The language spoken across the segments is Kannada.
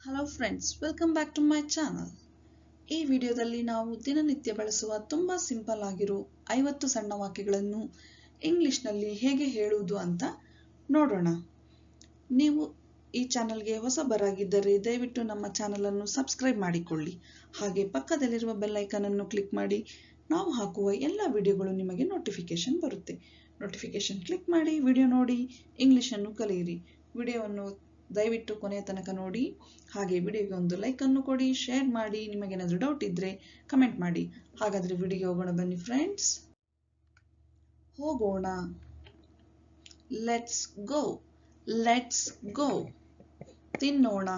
Hello friends, welcome back to my channel. ಈ ವಿಡಿಯೋದಲ್ಲಿ ನಾವು ದಿನನಿತ್ಯ ಬಳಸುವ ತುಂಬ ಸಿಂಪಲ್ ಆಗಿರೋ 50 ಸಣ್ಣ ವಾಕ್ಯಗಳನ್ನು ಇಂಗ್ಲಿಷ್ನಲ್ಲಿ ಹೇಗೆ ಹೇಳುವುದು ಅಂತ ನೋಡೋಣ. ನೀವು ಈ ಚಾನಲ್ಗೆ ಹೊಸಬರಾಗಿದ್ದರೆ ದಯವಿಟ್ಟು ನಮ್ಮ ಚಾನಲನ್ನು ಸಬ್ಸ್ಕ್ರೈಬ್ ಮಾಡಿಕೊಳ್ಳಿ. ಹಾಗೆ ಪಕ್ಕದಲ್ಲಿರುವ ಬೆಲ್ ಐಕಾನ್ ಅನ್ನು ಕ್ಲಿಕ್ ಮಾಡಿ. ನಾವು ಹಾಕುವ ಎಲ್ಲ ವಿಡಿಯೋಗಳು ನಿಮಗೆ ನೋಟಿಫಿಕೇಶನ್ ಬರುತ್ತೆ. ನೋಟಿಫಿಕೇಶನ್ ಕ್ಲಿಕ್ ಮಾಡಿ, ವಿಡಿಯೋ ನೋಡಿ, ಇಂಗ್ಲಿಷನ್ನು ಕಲಿಯಿರಿ. ವಿಡಿಯೋವನ್ನು ದಯವಿಟ್ಟು ಕೊನೆಯ ತನಕ ನೋಡಿ. ಹಾಗೆ ವಿಡಿಯೋಗೆ ಒಂದು ಲೈಕ್ ಅನ್ನು ಕೊಡಿ, ಶೇರ್ ಮಾಡಿ. ನಿಮಗೇನಾದರೂ ಡೌಟ್ ಇದ್ರೆ ಕಮೆಂಟ್ ಮಾಡಿ. ಹಾಗಾದ್ರೆ ವಿಡಿಯೋಗೆ ಹೋಗೋಣ ಬನ್ನಿ ಫ್ರೆಂಡ್ಸ್. ಹೋಗೋಣ, ಲೆಟ್ಸ್ ಗೋ. Let's go. ತಿನ್ನೋಣ,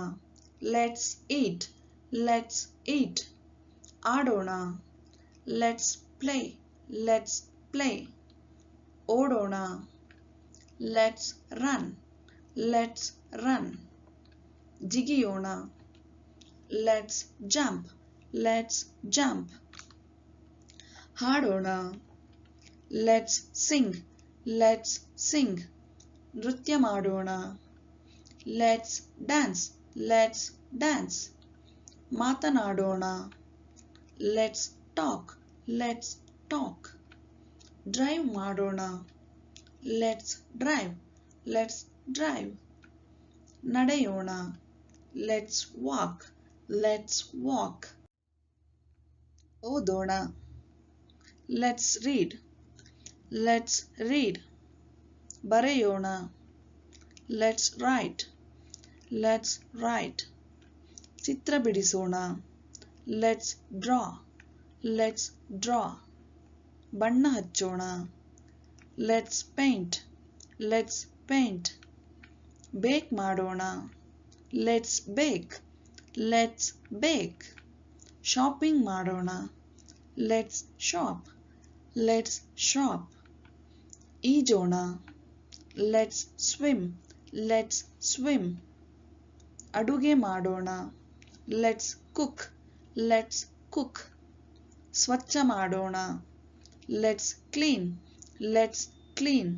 ಲೆಟ್ಸ್ ಈಟ್. Let's eat. ಆಡೋಣ, ಲೆಟ್ಸ್ ಪ್ಲೇ. Let's play. ಓಡೋಣ, ಲೆಟ್ಸ್ ರನ್. Let's run. ಜಿಗಿಯೋಣ, ಲೆಟ್ಸ್ ಜಂಪ್. Let's jump. ಹಾಡೋಣ, ಲೆಟ್ಸ್ ಸಿಂಗ್. Let's sing. ನೃತ್ಯ ಮಾಡೋಣ, ಲೆಟ್ಸ್ ಡ್ಯಾನ್ಸ್. Let's dance. ಮಾತನಾಡೋಣ, let's talk. Let's talk. Drive ಮಾಡೋಣ, ಲೆಟ್ಸ್ ಡ್ರೈವ್. Let's drive. ನಡೆಯೋಣ, ಲೆಟ್ಸ್ ವಾಕ್. Let's walk. ಓದೋಣ, ಲೆಟ್ಸ್ ರೀಡ್. Let's read. ಬರೆಯೋಣ, ಲೆಟ್ಸ್ ರೈಟ್. Let's write. ಚಿತ್ರ ಬಿಡಿಸೋಣ, ಲೆಟ್ಸ್ ಡ್ರಾ. Let's draw. ಬಣ್ಣ ಹಚ್ಚೋಣ, let's paint. Let's paint. Bake ಮಾಡೋಣ, ಲೆಟ್ಸ್ ಬೇಕ್. Let's bake. ಶಾಪಿಂಗ್ ಮಾಡೋಣ, ಲೆಟ್ಸ್ ಶಾಪ್. Let's shop. ಈಜೋಣ, ಲೆಟ್ಸ್ ಸ್ವಿಮ್. Let's swim. ಅಡುಗೆ ಮಾಡೋಣ, ಲೆಟ್ಸ್ ಕುಕ್. Let's cook. ಸ್ವಚ್ಛ ಮಾಡೋಣ, ಲೆಟ್ಸ್ ಕ್ಲೀನ್. Let's clean.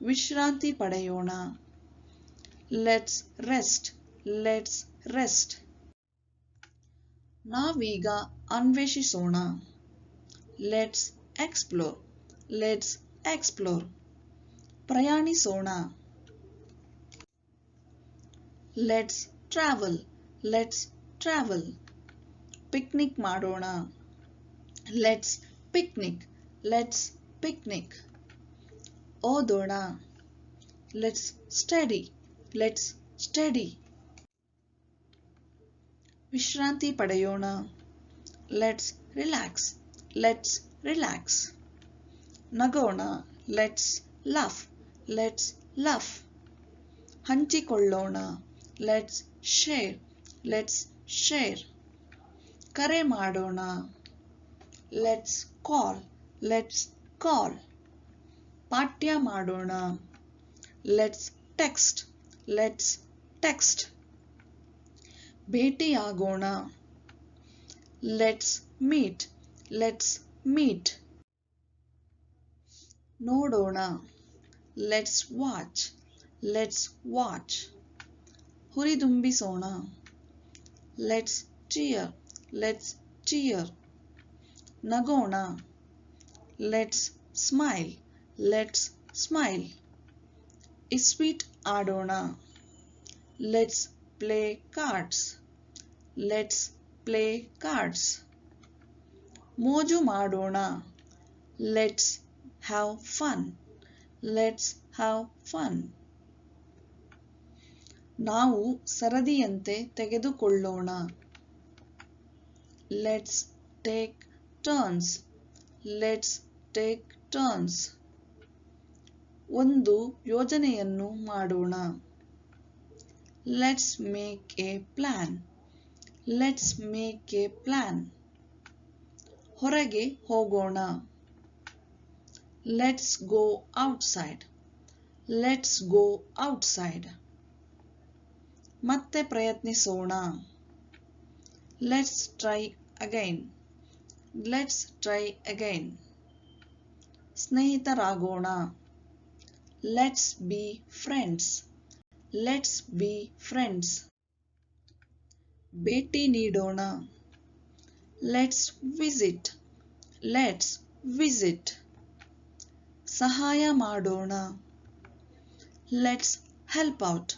ವಿಶ್ರಾಂತಿ ಪಡೆಯೋಣ, ಲೆಟ್ಸ್ ರೆಸ್ಟ್. Let's rest. ನಾವೀಗ ಅನ್ವೇಷಿಸೋಣ, ಲೆಟ್ಸ್ ಎಕ್ಸ್ಪ್ಲೋರ್. Let's explore. ಪ್ರಯಾಣಿಸೋಣ, let's travel. Let's travel. Picnic ಮಾಡೋಣ, ಲೆಟ್ಸ್ ಪಿಕ್ನಿಕ್. Let's picnic. ಓದೋಣ, ಲೆಟ್ಸ್ ಸ್ಟಡಿ. Let's study. ವಿಶ್ರಾಂತಿ ಪಡೆಯೋಣ, ಲೆಟ್ಸ್ ರಿಲ್ಯಾಕ್ಸ್. Let's relax. ನಗೋಣ, ಲೆಟ್ಸ್ ಲಾಫ್. Let's laugh. ಹಂಚಿಕೊಳ್ಳೋಣ, ಲೆಟ್ಸ್ ಶೇರ್. Let's share. ಕರೆ ಮಾಡೋಣ, ಲೆಟ್ಸ್ ಕಾಲ್. Let's call. ಪಾಠ್ಯ ಮಾಡೋಣ, ಲೆಟ್ಸ್ ಟೆಕ್ಸ್ಟ್. Let's text. ಭೇಟಿಯಾಗೋಣ, ಲೆಟ್ಸ್ ಮೀಟ್. Let's meet. ನೋಡೋಣ, ಲೆಟ್ಸ್ ವಾಚ್. Let's watch. ಹುರಿದುಂಬಿಸೋಣ, ಲೆಟ್ಸ್ ಚಿಯರ್. Let's cheer. ನಗೋಣ, ಲೆಟ್ಸ್ ಸ್ಮೈಲ್. Let's smile. ಇಸ್ಪೀಟ್ ಆಡೋಣ, let's play cards. Let's play cards. ಮೋಜು ಮಾಡೋಣ, let's have fun. Let's have fun. ನಾವು ಸರದಿಯಂತೆ ತೆಗೆದುಕೊಳ್ಳೋಣ, let's take turns. Let's take turns. ಒಂದು ಯೋಜನೆಯನ್ನು ಮಾಡೋಣ, let's make a plan. Let's make a plan. ಹೊರಗೆ ಹೋಗೋಣ, let's go outside. Let's go outside. ಮತ್ತೆ ಪ್ರಯತ್ನಿಸೋಣ, let's try again. Let's try again. ಸ್ನೇಹಿತರಾಗೋಣ, let's be friends. Let's be friends. ಭೇಟಿ ನೀಡೋಣ. Let's visit. Let's visit. ಸಹಾಯ ಮಾಡೋಣ. Let's help out.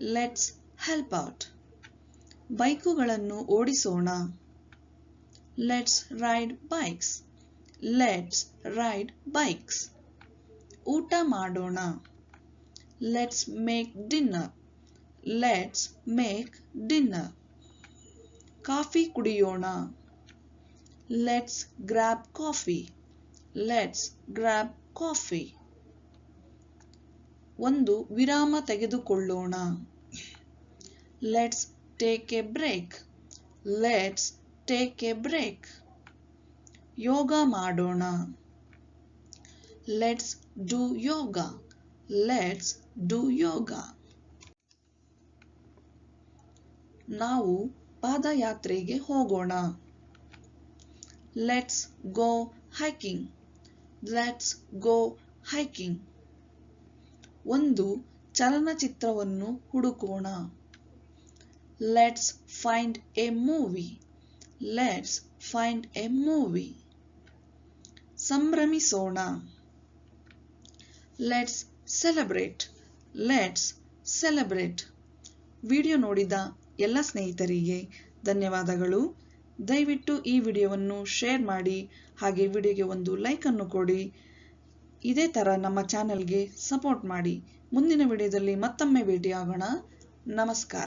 Let's help out. ಬೈಕುಗಳನ್ನು ಓಡಿಸೋಣ. Let's ride bikes. Let's ride bikes. ಊಟ ಮಾಡೋಣ. Let's make dinner. Let's make dinner. Coffee ಕುಡಿಯೋಣ. Let's grab coffee. Let's grab coffee. ಒಂದು ವಿರಾಮ ತೆಗೆದುಕೊಳ್ಳೋಣ. Let's take a break. Let's take a break. ಯೋಗ ಮಾಡೋಣ. Let's do yoga. Let's do yoga. ನಾವು ಪಾದಯಾತ್ರೆಗೆ ಹೋಗೋಣ. Let's go hiking. Let's go hiking. ಒಂದು ಚಲನಚಿತ್ರವನ್ನು ಹುಡುಕೋಣ. Let's find a movie. Let's find a movie. ಸಂಭ್ರಮಿಸೋಣ. Let's celebrate. Let's celebrate. Video ನೋಡಿದ ಎಲ್ಲ ಸ್ನೇಹಿತರಿಗೆ ಧನ್ಯವಾದಗಳು. ದಯವಿಟ್ಟು ಈ ವಿಡಿಯೋವನ್ನು ಶೇರ್ ಮಾಡಿ, ಹಾಗೆ ವಿಡಿಯೋಗೆ ಒಂದು ಲೈಕ್ ಅನ್ನು ಕೊಡಿ. ಇದೇ ತರ ನಮ್ಮ ಚಾನೆಲ್ಗೆ ಸಪೋರ್ಟ್ ಮಾಡಿ. ಮುಂದಿನ ವಿಡಿಯೋದಲ್ಲಿ ಮತ್ತೊಮ್ಮೆ ಭೇಟಿಯಾಗೋಣ. ನಮಸ್ಕಾರ.